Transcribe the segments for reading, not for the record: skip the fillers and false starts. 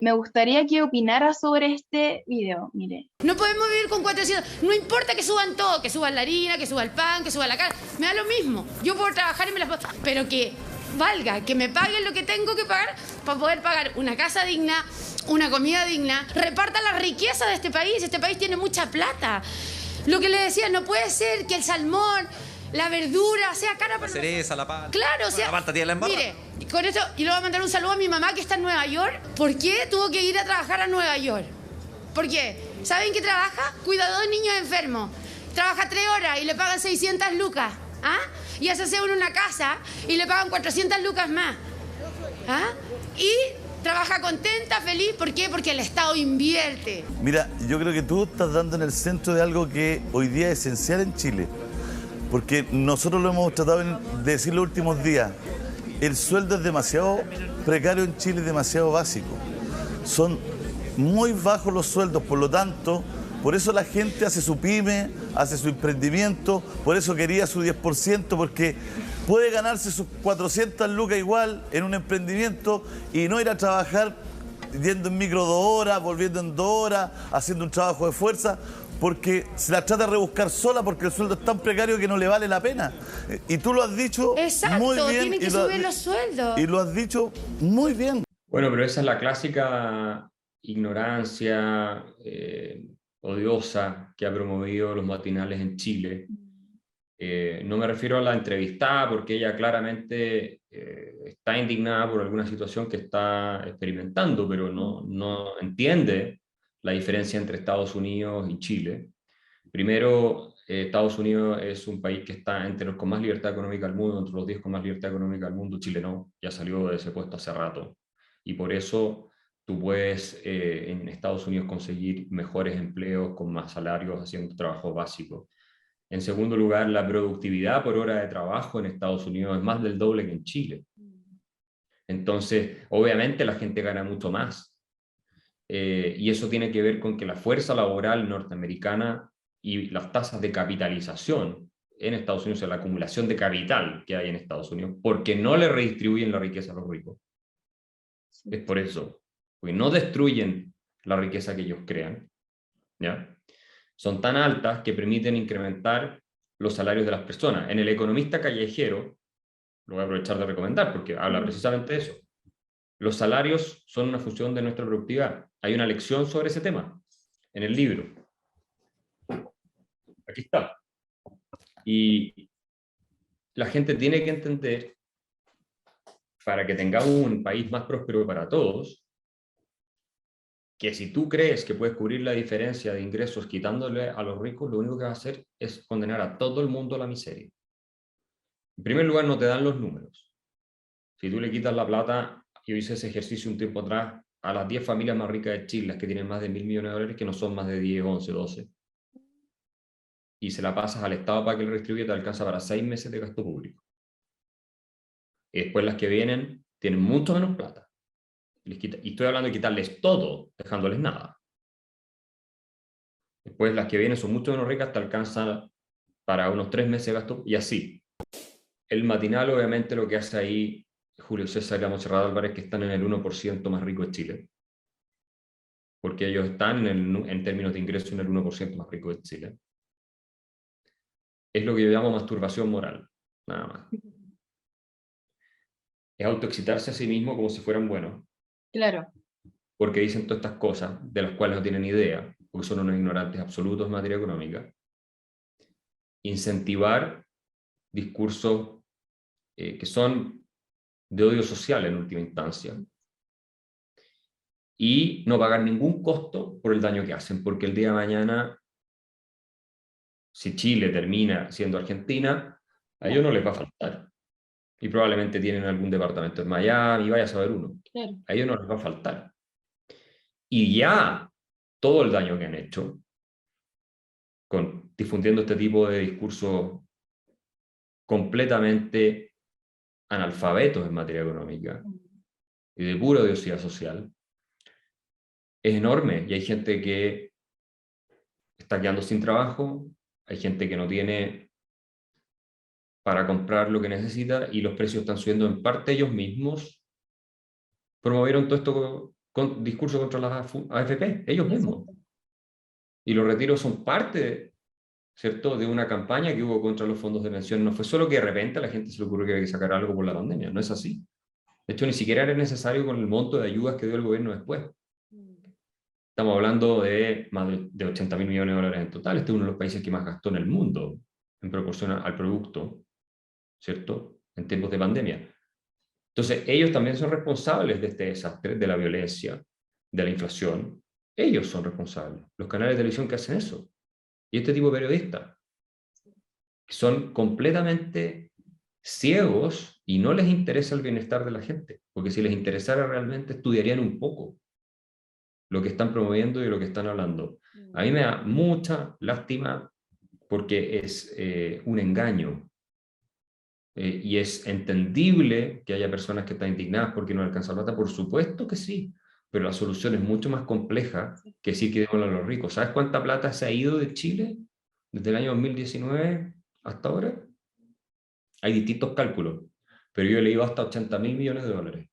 Me gustaría que opinara sobre este video. Mire. No podemos vivir con 400. No importa que suban todo, que suban la harina, que suba el pan, que suba la carne. Me da lo mismo. Yo puedo trabajar y me las puedo. Pero que valga, que me paguen lo que tengo que pagar para poder pagar una casa digna, una comida digna. Reparta la riqueza de este país. Este país tiene mucha plata. Lo que le decía, no puede ser que el salmón, la verdura sea cara para... La cereza, la palta. Claro, o sea... La palta tiene la embarrada. Mire, con esto, y le voy a mandar un saludo a mi mamá que está en Nueva York. ¿Por qué tuvo que ir a trabajar a Nueva York? ¿Por qué? ¿Saben qué trabaja? Cuidador de niños enfermos. Trabaja 3 horas y le pagan 600 lucas. ¿Ah? Y hace uno una casa y le pagan 400 lucas más. ¿Ah? Y trabaja contenta, feliz. ¿Por qué? Porque el Estado invierte. Mira, yo creo que tú estás dando en el centro de algo que hoy día es esencial en Chile. Porque nosotros lo hemos tratado de decir los últimos días. El sueldo es demasiado precario en Chile, es demasiado básico. Son muy bajos los sueldos, por lo tanto, por eso la gente hace su pyme, hace su emprendimiento, por eso quería su 10%, porque puede ganarse sus 400 lucas igual en un emprendimiento y no ir a trabajar yendo en micro 2 horas, volviendo en 2 horas, haciendo un trabajo de fuerza, porque se la trata de rebuscar sola porque el sueldo es tan precario que no le vale la pena. Y tú lo has dicho muy bien. Tienen que subir los sueldos. Y lo has dicho muy bien. Bueno, pero esa es la clásica ignorancia odiosa que ha promovido los matinales en Chile. No me refiero a la entrevistada porque ella claramente está indignada por alguna situación que está experimentando, pero no entiende la diferencia entre Estados Unidos y Chile. Primero, Estados Unidos es un país que está entre los con más libertad económica del mundo, entre los 10 con más libertad económica del mundo. Chile no, ya salió de ese puesto hace rato. Y por eso tú puedes en Estados Unidos conseguir mejores empleos con más salarios haciendo trabajo básico. En segundo lugar, la productividad por hora de trabajo en Estados Unidos es más del doble que en Chile. Entonces, obviamente la gente gana mucho más. Y eso tiene que ver con que la fuerza laboral norteamericana y las tasas de capitalización en Estados Unidos, o sea, la acumulación de capital que hay en Estados Unidos, porque no le redistribuyen la riqueza a los ricos. Es por eso, porque no destruyen la riqueza que ellos crean, ¿ya? Son tan altas que permiten incrementar los salarios de las personas. En El Economista Callejero, lo voy a aprovechar de recomendar porque habla precisamente de eso. Los salarios son una función de nuestra productividad. Hay una lección sobre ese tema en el libro. Aquí está. Y la gente tiene que entender, para que tengamos un país más próspero para todos, que si tú crees que puedes cubrir la diferencia de ingresos quitándole a los ricos, lo único que vas a hacer es condenar a todo el mundo a la miseria. En primer lugar, no te dan los números. Si tú le quitas la plata, yo hice ese ejercicio un tiempo atrás, a las 10 familias más ricas de Chile, las que tienen más de 1.000 millones de dólares, que no son más de 10, 11, 12, y se la pasas al Estado para que le redistribuya, te alcanza para 6 meses de gasto público. Y después las que vienen tienen mucho menos plata. Y estoy hablando de quitarles todo, dejándoles nada. Después las que vienen son mucho menos ricas, te alcanzan para unos 3 meses de gasto, y así. El matinal, obviamente, lo que hace ahí Julio César y la Montserrat Álvarez, que están en el 1% más rico de Chile, porque ellos están en términos de ingreso en el 1% más rico de Chile. Es lo que yo llamo masturbación moral, nada más. Es autoexcitarse a sí mismo como si fueran buenos. Claro. Porque dicen todas estas cosas de las cuales no tienen idea, porque son unos ignorantes absolutos en materia económica. Incentivar discursos que son de odio social en última instancia, y no pagar ningún costo por el daño que hacen, porque el día de mañana, si Chile termina siendo Argentina, a ellos no les va a faltar. Y probablemente tienen algún departamento en Miami, vaya a saber uno. Claro. A ellos no les va a faltar. Y ya todo el daño que han hecho difundiendo este tipo de discursos completamente analfabetos en materia económica y de pura odiosidad social, es enorme. Y hay gente que está quedando sin trabajo, hay gente que no tiene para comprar lo que necesita, y los precios están subiendo. En parte ellos mismos promovieron todo esto discurso contra las AFP, ellos mismos. Y los retiros son parte, ¿cierto?, de una campaña que hubo contra los fondos de pensión. No fue solo que de repente a la gente se le ocurrió que había que sacar algo por la pandemia, no es así. De hecho, ni siquiera era necesario con el monto de ayudas que dio el gobierno después. Estamos hablando de más de 80.000 millones de dólares en total. Este es uno de los países que más gastó en el mundo en proporción al producto, ¿cierto?, en tiempos de pandemia. Entonces, ellos también son responsables de este desastre, de la violencia, de la inflación. Ellos son responsables, los canales de televisión que hacen eso. Y este tipo de periodistas, que son completamente ciegos y no les interesa el bienestar de la gente, porque si les interesara realmente estudiarían un poco lo que están promoviendo y lo que están hablando. A mí me da mucha lástima porque es un engaño. Y es entendible que haya personas que están indignadas porque no alcanzan plata, por supuesto que sí, pero la solución es mucho más compleja que sí que démosle a los ricos. ¿Sabes cuánta plata se ha ido de Chile desde el año 2019 hasta ahora? Hay distintos cálculos, pero yo he leído hasta 80.000 millones de dólares.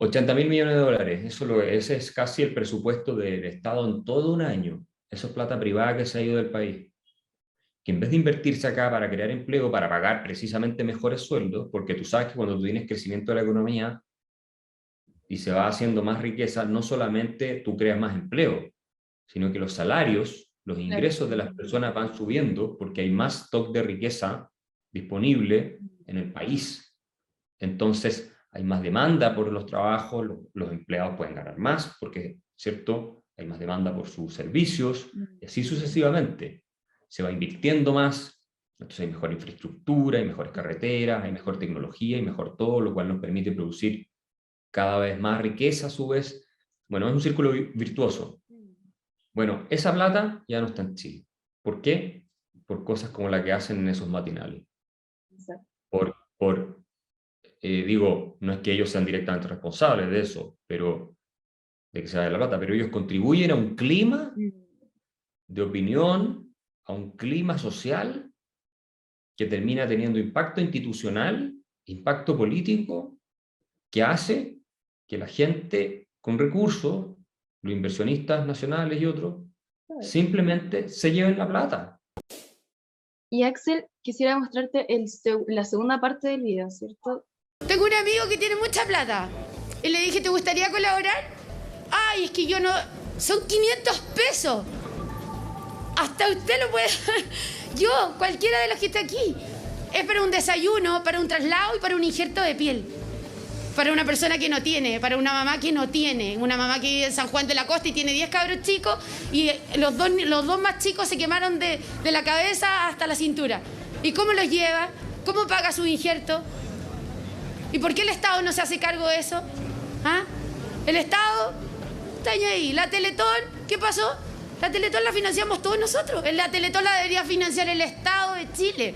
80.000 millones de dólares, ese es casi el presupuesto del Estado en todo un año. Eso es plata privada que se ha ido del país. Que en vez de invertirse acá para crear empleo, para pagar precisamente mejores sueldos, porque tú sabes que cuando tú tienes crecimiento de la economía y se va haciendo más riqueza, no solamente tú creas más empleo, sino que los salarios, los ingresos de las personas van subiendo porque hay más stock de riqueza disponible en el país. Entonces hay más demanda por los trabajos, los empleados pueden ganar más porque, ¿cierto?, hay más demanda por sus servicios, y así sucesivamente. Se va invirtiendo más, entonces hay mejor infraestructura, hay mejores carreteras, hay mejor tecnología, hay mejor todo, lo cual nos permite producir cada vez más riqueza a su vez. Bueno, es un círculo virtuoso. Bueno, esa plata ya no está en Chile. ¿Por qué? Por cosas como la que hacen en esos matinales. Digo, no es que ellos sean directamente responsables de eso, pero de que se vaya la plata, pero ellos contribuyen a un clima de opinión, a un clima social que termina teniendo impacto institucional, impacto político, que hace que la gente con recursos, los inversionistas nacionales y otros, simplemente se lleven la plata. Y Axel, quisiera mostrarte la segunda parte del video, ¿cierto? Tengo un amigo que tiene mucha plata y le dije, ¿te gustaría colaborar? Ay, es que yo no... Son 500 pesos. Hasta usted lo puede... Yo, cualquiera de los que está aquí. Es para un desayuno, para un traslado y para un injerto de piel. Para una persona que no tiene, para una mamá que no tiene. Una mamá que vive en San Juan de la Costa y tiene 10 cabros chicos y los dos más chicos se quemaron de la cabeza hasta la cintura. ¿Y cómo los lleva? ¿Cómo paga su injerto? ¿Y por qué el Estado no se hace cargo de eso? ¿Ah? El Estado está ahí. La Teletón, ¿qué pasó? La Teletón la financiamos todos nosotros. La Teletón la debería financiar el Estado de Chile.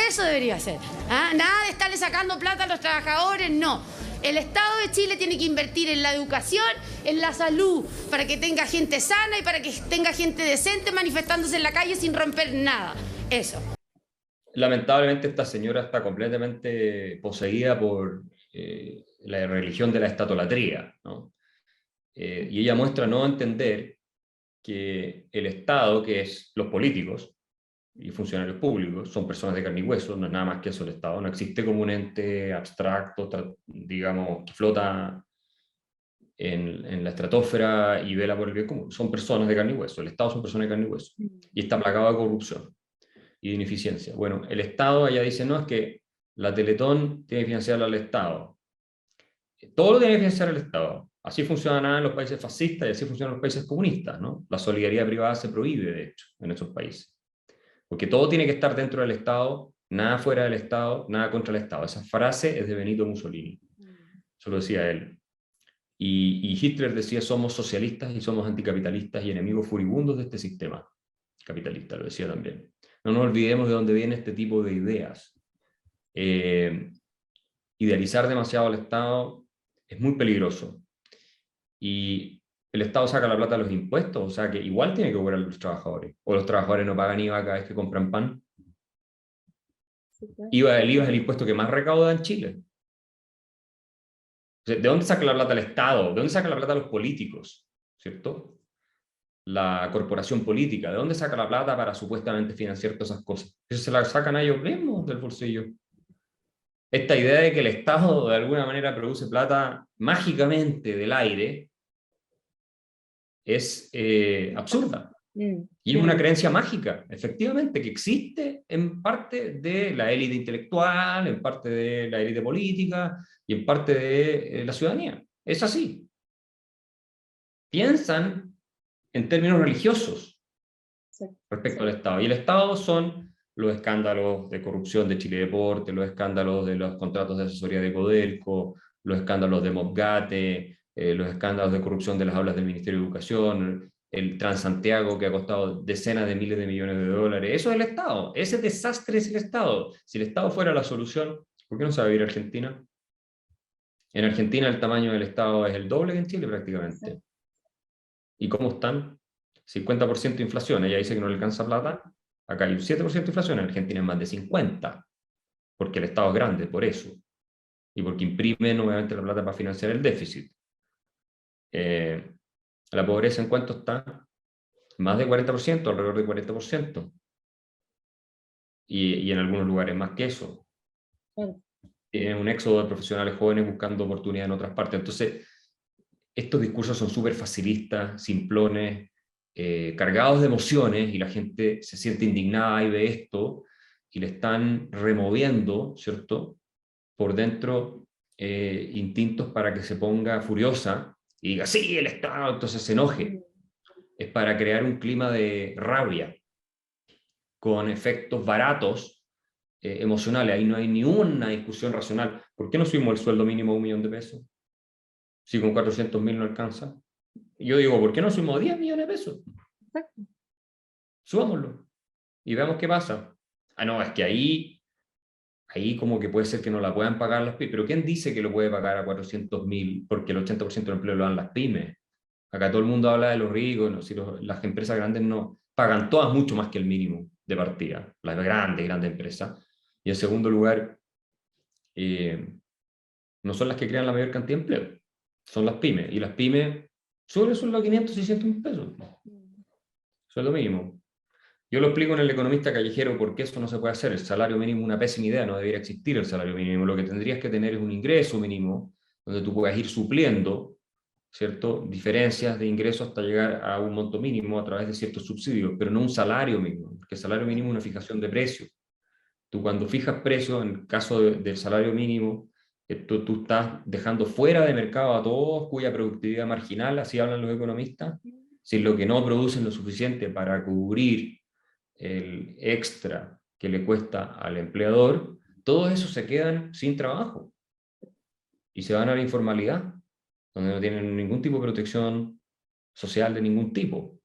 Eso debería ser. ¿Ah? Nada de estarle sacando plata a los trabajadores, no. El Estado de Chile tiene que invertir en la educación, en la salud, para que tenga gente sana y para que tenga gente decente manifestándose en la calle sin romper nada. Eso. Lamentablemente esta señora está completamente poseída por la religión de la estatolatría, ¿no? Y ella muestra no entender que el Estado, que es los políticos y funcionarios públicos, son personas de carne y hueso, no es nada más que eso el Estado, no existe como un ente abstracto, digamos, que flota en la estratosfera y vela por el bien común. Son personas de carne y hueso, el Estado son personas de carne y hueso, y está plagado de corrupción y de ineficiencia. Bueno, el Estado allá dice, no, es que la Teletón tiene que financiarla al Estado. Todo lo tiene que financiar el Estado. Así funciona en los países fascistas y así funcionan en los países comunistas, ¿no? La solidaridad privada se prohíbe, de hecho, en esos países. Porque todo tiene que estar dentro del Estado, nada fuera del Estado, nada contra el Estado. Esa frase es de Benito Mussolini. Eso lo decía él. Y Hitler decía, somos socialistas y somos anticapitalistas y enemigos furibundos de este sistema capitalista, lo decía también. No nos olvidemos de dónde viene este tipo de ideas. Idealizar demasiado al Estado es muy peligroso. Y el Estado saca la plata de los impuestos, o sea que igual tiene que cobrar a los trabajadores. O los trabajadores no pagan IVA cada vez que compran pan. El IVA es el impuesto que más recauda en Chile. ¿De dónde saca la plata el Estado? ¿De dónde saca la plata los políticos? ¿Cierto? La corporación política, ¿de dónde saca la plata para supuestamente financiar todas esas cosas? Eso se la sacan a ellos mismos del bolsillo. Esta idea de que el Estado de alguna manera produce plata mágicamente del aire es absurda. Y es una creencia mágica, efectivamente, que existe en parte de la élite intelectual, en parte de la élite política y en parte de la ciudadanía. Es así. Piensan en términos religiosos respecto al Estado. Y el Estado son los escándalos de corrupción de Chile Deporte, los escándalos de los contratos de asesoría de Codelco, los escándalos de Mobgate, los escándalos de corrupción de las aulas del Ministerio de Educación, el Transantiago que ha costado decenas de miles de millones de dólares. Eso es el Estado. Ese desastre es el Estado. Si el Estado fuera la solución, ¿por qué no se va a vivir Argentina? En Argentina el tamaño del Estado es el doble que en Chile prácticamente. Sí. ¿Y cómo están? 50% de inflación. Ella dice que no le alcanza plata. Acá hay un 7% de inflación. En Argentina es más de 50%. Porque el Estado es grande, por eso. Y porque imprime nuevamente la plata para financiar el déficit. La pobreza en cuánto está, más de 40%, alrededor de 40%. Y en algunos lugares más que eso. Tiene un éxodo de profesionales jóvenes buscando oportunidad en otras partes. Entonces, estos discursos son súper facilistas, simplones, cargados de emociones, y la gente se siente indignada y ve esto, y le están removiendo, ¿cierto?, por dentro instintos para que se ponga furiosa y diga, sí, el Estado, entonces se enoje. Es para crear un clima de rabia, con efectos baratos, emocionales. Ahí no hay ni una discusión racional. ¿Por qué no subimos el sueldo mínimo a 1 millón de pesos? Si con 400.000 no alcanza. Yo digo, ¿por qué no subimos 10 millones de pesos? Exacto. Subámoslo y veamos qué pasa. Ah, no, es que ahí como que puede ser que no la puedan pagar las pymes. Pero ¿quién dice que lo puede pagar a 400.000? Porque el 80% del empleo lo dan las pymes. Acá todo el mundo habla de los ricos, ¿no? Si las empresas grandes no pagan todas mucho más que el mínimo de partida, las grandes empresas. Y en segundo lugar, no son las que crean la mayor cantidad de empleo, son las pymes. Y las pymes suelen son los 500, 600 mil pesos. Sueldo mínimo. Yo lo explico en El Economista Callejero por qué eso no se puede hacer. El salario mínimo es una pésima idea, no debería existir el salario mínimo. Lo que tendrías que tener es un ingreso mínimo, donde tú puedas ir supliendo, ¿cierto?, diferencias de ingresos hasta llegar a un monto mínimo a través de ciertos subsidios, pero no un salario mínimo, porque el salario mínimo es una fijación de precios. Tú cuando fijas precios, en el caso del salario mínimo, tú estás dejando fuera de mercado a todos cuya productividad marginal, así hablan los economistas, si lo que no producen lo suficiente para cubrir el extra que le cuesta al empleador, todos esos se quedan sin trabajo y se van a la informalidad, donde no tienen ningún tipo de protección social de ningún tipo.